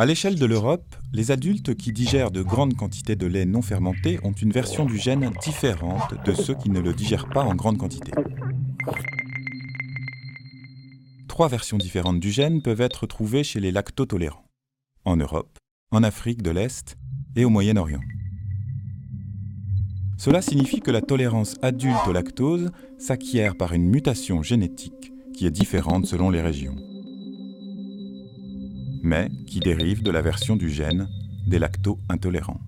À l'échelle de l'Europe, les adultes qui digèrent de grandes quantités de lait non fermenté ont une version du gène différente de ceux qui ne le digèrent pas en grande quantité. 3 versions différentes du gène peuvent être trouvées chez les lactotolérants, en Europe, en Afrique de l'Est et au Moyen-Orient. Cela signifie que la tolérance adulte au lactose s'acquiert par une mutation génétique qui est différente selon les régions, mais qui dérive de la version du gène des lacto-intolérants.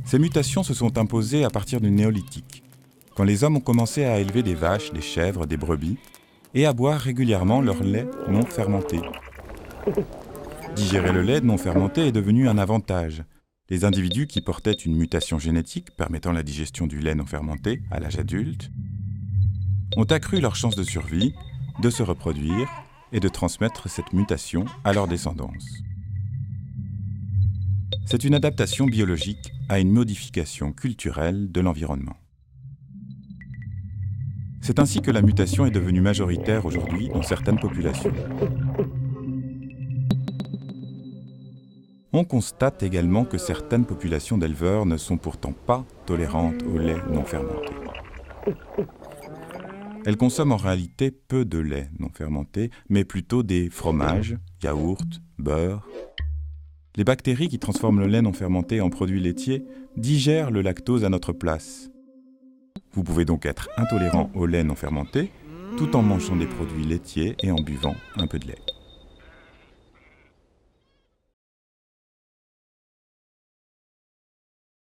Ces mutations se sont imposées à partir du néolithique, quand les hommes ont commencé à élever des vaches, des chèvres, des brebis, et à boire régulièrement leur lait non fermenté. Digérer le lait non fermenté est devenu un avantage. Les individus qui portaient une mutation génétique permettant la digestion du lait non fermenté à l'âge adulte ont accru leurs chances de survie, de se reproduire et de transmettre cette mutation à leur descendance. C'est une adaptation biologique à une modification culturelle de l'environnement. C'est ainsi que la mutation est devenue majoritaire aujourd'hui dans certaines populations. On constate également que certaines populations d'éleveurs ne sont pourtant pas tolérantes au lait non fermenté. Elles consomment en réalité peu de lait non fermenté, mais plutôt des fromages, yaourts, beurre. Les bactéries qui transforment le lait non fermenté en produit laitier digèrent le lactose à notre place. Vous pouvez donc être intolérant au lait non fermenté tout en mangeant des produits laitiers et en buvant un peu de lait.